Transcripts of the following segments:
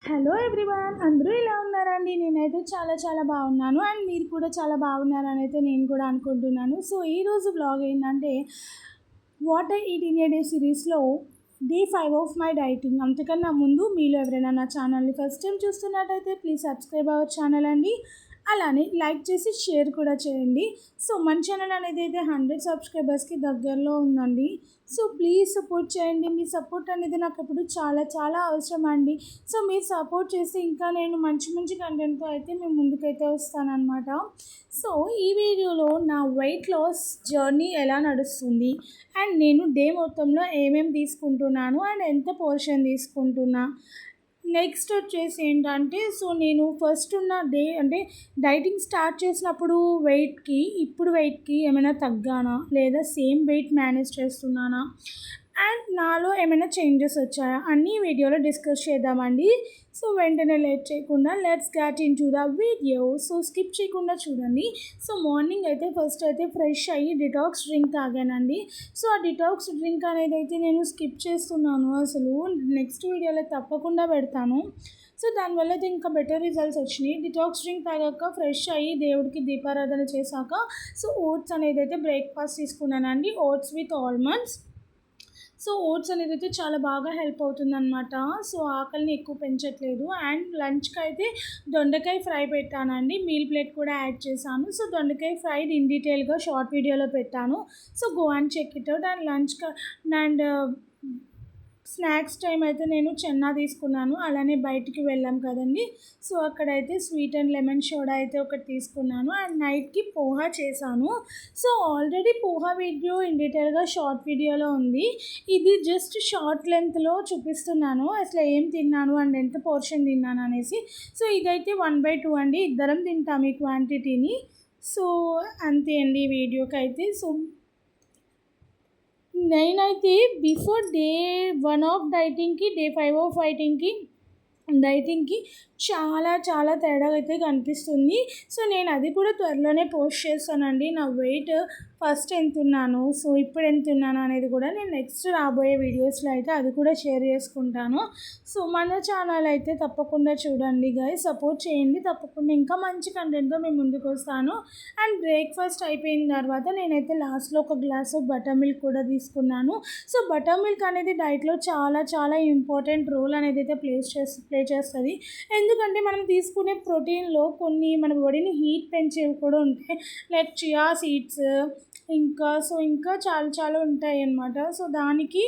Hello everyone, అందరూ ఎలా ఉన్నారండి? నేనైతే చాలా చాలా బాగున్నాను. అండ్ మీరు కూడా చాలా బాగున్నారని అయితే నేను కూడా అనుకుంటున్నాను. సో ఈరోజు బ్లాగ్ ఏంటంటే what I eat in a day సిరీస్లో డే 5 ఆఫ్ మై డైటింగ్. అంతకన్నా ముందు మీలో ఎవరైనా నా ఛానల్ని ఫస్ట్ టైం చూస్తున్నట్టయితే ప్లీజ్ సబ్స్క్రైబ్ అవర్ ఛానల్ అండి. అలానే లైక్ చేసి షేర్ కూడా చేయండి. సో మన ఛానల్ అనేది అయితే 100 సబ్స్క్రైబర్స్కి దగ్గరలో ఉందండి. సో ప్లీజ్ సపోర్ట్ చేయండి. మీ సపోర్ట్ అనేది నాకు ఇప్పుడు చాలా చాలా అవసరం అండి. సో మీరు సపోర్ట్ చేసి ఇంకా నేను మంచి మంచి కంటెంట్తో అయితే మేము ముందుకైతే వస్తానన్నమాట. సో ఈ వీడియోలో నా వెయిట్ లాస్ జర్నీ ఎలా నడుస్తుంది అండ్ నేను డే మొత్తంలో ఏమేమి తీసుకుంటున్నాను అండ్ ఎంత పోర్షన్ తీసుకుంటున్నా. నెక్స్ట్ వచ్చేసి ఏంటంటే సో నేను ఫస్ట్ ఉన్న డే అంటే డైటింగ్ స్టార్ట్ చేసినప్పుడు వెయిట్కి ఇప్పుడు వెయిట్కి ఏమైనా తగ్గానా లేదా సేమ్ వెయిట్ మేనేజ్ చేస్తున్నానా అండ్ నాలో ఏమైనా చేంజెస్ వచ్చాయా అన్నీ వీడియోలో డిస్కస్ చేద్దామండి. సో వెంటనే లేట్ చేయకుండా let's get in to the video. So skip చేయకుండా చూడండి. సో మార్నింగ్ అయితే ఫస్ట్ అయితే ఫ్రెష్ అయ్యి డిటాక్స్ డ్రింక్ తాగానండి. సో ఆ డిటాక్స్ డ్రింక్ అనేది అయితే నేను స్కిప్ చేస్తున్నాను, అసలు నెక్స్ట్ వీడియోలో తప్పకుండా పెడతాను. సో దానివల్ల అయితే ఇంకా బెటర్ రిజల్ట్స్ వచ్చినాయి. డిటాక్స్ డ్రింక్ తాగాక ఫ్రెష్ అయ్యి దేవుడికి దీపారాధన చేశాక సో ఓట్స్ అనేది అయితే బ్రేక్ఫాస్ట్ తీసుకున్నానండి. Oats with almonds. So oats అనేది అయితే చాలా బాగా హెల్ప్ అవుతుందన్నమాట. సో ఆకలిని ఎక్కువ పెంచట్లేదు. అండ్ లంచ్కి అయితే దొండకాయ ఫ్రై పెట్టానండి. మీల్ ప్లేట్ కూడా యాడ్ చేశాను. సో దొండకాయ ఫ్రై ఇన్ డీటెయిల్గా షార్ట్ వీడియోలో పెట్టాను. So go and check it out. And and snacks time అయితే నేను చెన్నా తీసుకున్నాను. అలానే బయటికి వెళ్ళాం కదండి. సో అక్కడైతే స్వీట్ అండ్ లెమన్ సోడా అయితే ఒకటి తీసుకున్నాను. అండ్ నైట్కి పోహా చేశాను. So already poha video in డీటెయిల్గా షార్ట్ వీడియోలో ఉంది. ఇది జస్ట్ షార్ట్ లెంత్లో చూపిస్తున్నాను అసలు ఏం తిన్నాను అండ్ ఎంత పోర్షన్ తిన్నాను అనేసి. సో ఇదైతే 1/2 అండి, ఇద్దరం తింటాం ఈ క్వాంటిటీని. సో అంతే అండి ఈ వీడియోకి అయితే. సో నేనైతే బిఫోర్ డే 1 ఆఫ్ డైటింగ్కి డే 5 ఆఫ్ డైటింగ్కి చాలా చాలా తేడా అయితే కనిపిస్తుంది. సో నేను అది కూడా త్వరలోనే పోస్ట్ చేస్తానండి. నా వెయిట్ ఫస్ట్ ఎంత ఉన్నాను, సో ఇప్పుడు ఎంత ఉన్నాను అనేది కూడా నేను నెక్స్ట్ రాబోయే వీడియోస్లో అయితే అది కూడా షేర్ చేసుకుంటాను. సో మన ఛానల్ అయితే తప్పకుండా చూడండి గైస్, సపోర్ట్ చేయండి. తప్పకుండా ఇంకా మంచి కంటెంట్తో మేము ముందుకు వస్తాను. అండ్ బ్రేక్ఫాస్ట్ అయిపోయిన తర్వాత నేనైతే లాస్ట్లో ఒక గ్లాస్ ఆఫ్ బటర్ మిల్క్ కూడా తీసుకున్నాను. సో బటర్ మిల్క్ అనేది డైట్లో చాలా చాలా ఇంపార్టెంట్ రోల్ అనేది అయితే ప్లే చేస్తుంది. ఎందుకంటే మనం తీసుకునే ప్రోటీన్లో కొన్ని మన బాడీని హీట్ పెంచేవి కూడా ఉంటాయి, లైక్ చియా సీడ్స్, ఇంకా చాలా చాలా ఉంటాయి అన్నమాట. సో దానికి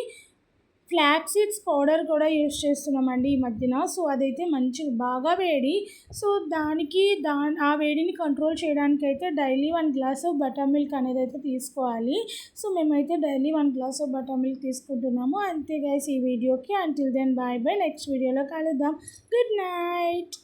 ఫ్లాక్ సీడ్స్ పౌడర్ కూడా యూస్ చేస్తున్నామండి ఈ మధ్యన. సో అదైతే మంచిగా బాగా వేడి. సో ఆ వేడిని కంట్రోల్ చేయడానికి అయితే daily 1 glass of buttermilk అనేది అయితే తీసుకోవాలి. సో మేమైతే daily 1 glass of buttermilk తీసుకుంటున్నాము. అంతే గైస్ ఈ వీడియోకి. Until then bye bye, next వీడియోలో కలుద్దాం. Good night.